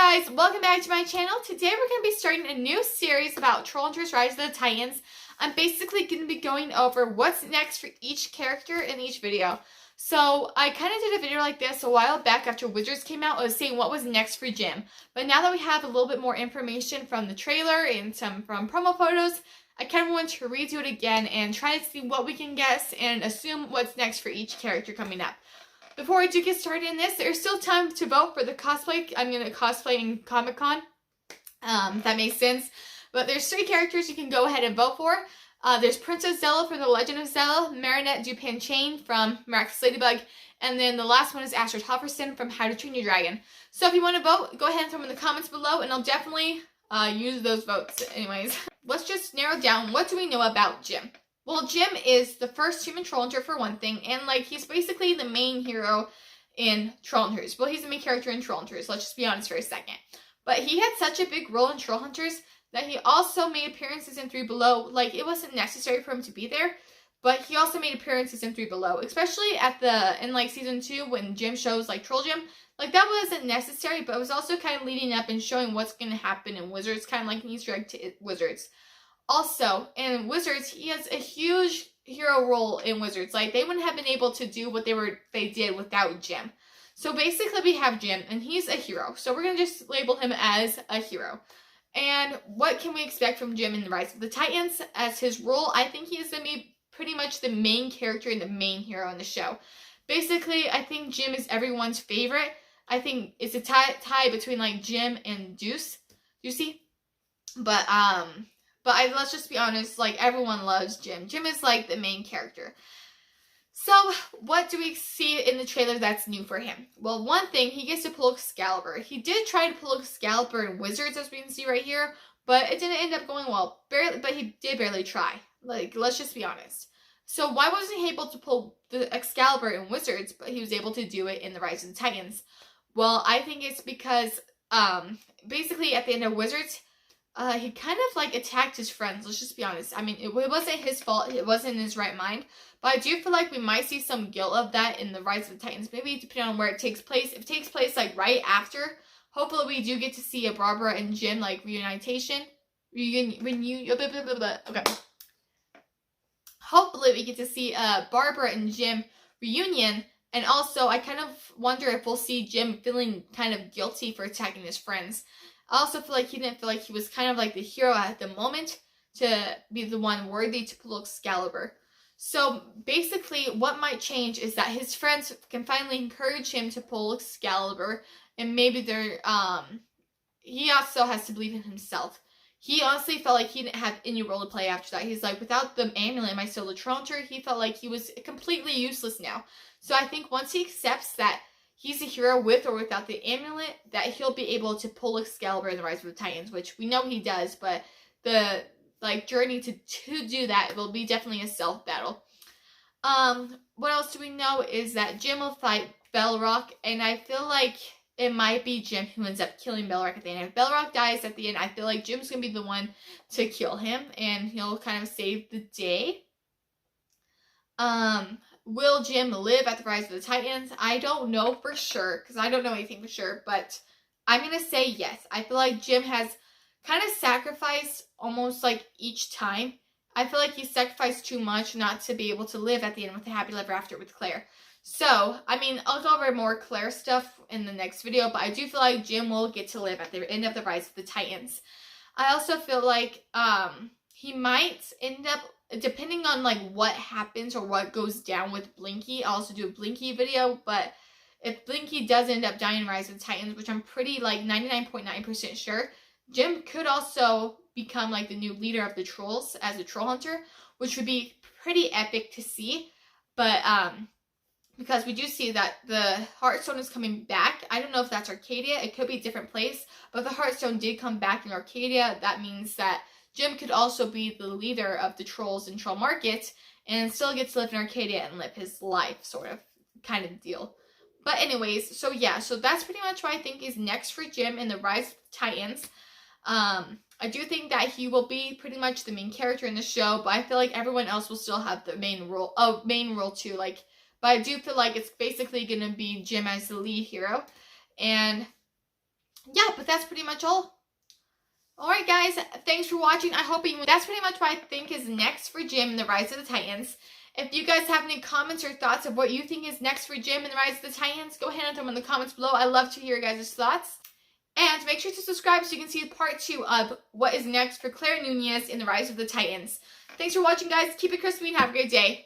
guys, welcome back to my channel. Today we're going to be starting a new series about Troll Hunters Rise of the Titans. I'm basically going to be going over what's next for each character in each video. So I kind of did a video like this a while back after Wizards came out. I was saying what was next for Jim. But now that we have a little bit more information from the trailer and some from promo photos, I kind of want to redo it again and try to see what we can guess and assume what's next for each character coming up. Before I do get started in this, there's still time to vote for the cosplay. I'm going to cosplay in Comic-Con. If that makes sense. But there's 3 characters you can go ahead and vote for. There's Princess Zelda from The Legend of Zelda, Marinette Chain from Miraculous Ladybug, and then the last one is Astrid Hofferson from How to Train Your Dragon. So if you want to vote, go ahead and throw them in the comments below, and I'll definitely use those votes. Anyways, let's just narrow down what do we know about Jim. Well, Jim is the first human troll hunter for one thing, and he's basically the main hero in Troll Hunters. Well, he's the main character in Troll Hunters, let's just be honest for a second. But he had such a big role in Troll Hunters that he also made appearances in 3 Below. It wasn't necessary for him to be there, but he also made appearances in 3 Below, especially in season 2 when Jim shows Troll Jim. That wasn't necessary, but it was also kind of leading up and showing what's going to happen in Wizards, kind of like an Easter egg to Wizards. Also, in Wizards, he has a huge hero role in Wizards. They wouldn't have been able to do what they did without Jim. So basically, we have Jim, and he's a hero. So we're going to just label him as a hero. And what can we expect from Jim in the Rise of the Titans as his role? I think he is going to be pretty much the main character and the main hero in the show. Basically, I think Jim is everyone's favorite. I think it's a tie between Jim and Juicy. But let's just be honest, everyone loves Jim. Jim is the main character. So, what do we see in the trailer that's new for him? Well, one thing, he gets to pull Excalibur. He did try to pull Excalibur in Wizards, as we can see right here, but it didn't end up going well. But he did barely try. Let's just be honest. So, why wasn't he able to pull the Excalibur in Wizards, but he was able to do it in the Rise of the Titans? Well, I think it's because, basically, at the end of Wizards, he kind of attacked his friends. Let's just be honest. I mean, it wasn't his fault. It wasn't in his right mind. But I do feel we might see some guilt of that in the Rise of the Titans. Maybe depending on where it takes place. If it takes place right after, hopefully we do get to see a Barbara and Jim reunitation. Okay. Hopefully we get to see a Barbara and Jim reunion. And also, I kind of wonder if we'll see Jim feeling kind of guilty for attacking his friends. I also feel he didn't feel he was kind of the hero at the moment to be the one worthy to pull Excalibur. So basically what might change is that his friends can finally encourage him to pull Excalibur, and maybe he also has to believe in himself. He honestly felt he didn't have any role to play after that. He's without the amulet, am I still the Troll Hunter? He felt he was completely useless now. So I think once he accepts that he's a hero with or without the amulet, that he'll be able to pull Excalibur in the Rise of the Titans, which we know he does, but the journey to do that will be definitely a self battle. What else do we know is that Jim will fight Belrock, and I feel it might be Jim who ends up killing Belrock at the end. If Belrock dies at the end, I feel Jim's gonna be the one to kill him, and he'll kind of save the day. Will Jim live at the Rise of the Titans? I don't know for sure, because I don't know anything for sure, but I'm going to say yes. I feel Jim has kind of sacrificed almost each time. I feel he sacrificed too much not to be able to live at the end with a happily ever after with Claire. So, I mean, I'll go over more Claire stuff in the next video, but I do feel Jim will get to live at the end of the Rise of the Titans. I also feel he might end up, depending on what happens or what goes down with Blinky. I'll also do a Blinky video, but if Blinky does end up dying in Rise of the Titans, which I'm pretty 99.9% sure, Jim could also become the new leader of the trolls as a troll hunter, which would be pretty epic to see. But because we do see that the Heartstone is coming back. I don't know if that's Arcadia. It could be a different place, but the Heartstone did come back in Arcadia. That means that Jim could also be the leader of the trolls in Troll Market and still get to live in Arcadia and live his life, kind of deal. But anyways, so yeah, so that's pretty much what I think is next for Jim in the Rise of the Titans. I do think that he will be pretty much the main character in the show, but I feel everyone else will still have the main role too. But I do feel it's basically going to be Jim as the lead hero. And yeah, but that's pretty much all. Alright guys, thanks for watching. I hope you... That's pretty much what I think is next for Jim in the Rise of the Titans. If you guys have any comments or thoughts of what you think is next for Jim in the Rise of the Titans, go ahead and throw them in the comments below. I love to hear your guys' thoughts. And make sure to subscribe so you can see part 2 of what is next for Claire Nunez in the Rise of the Titans. Thanks for watching, guys. Keep it crispy and have a great day.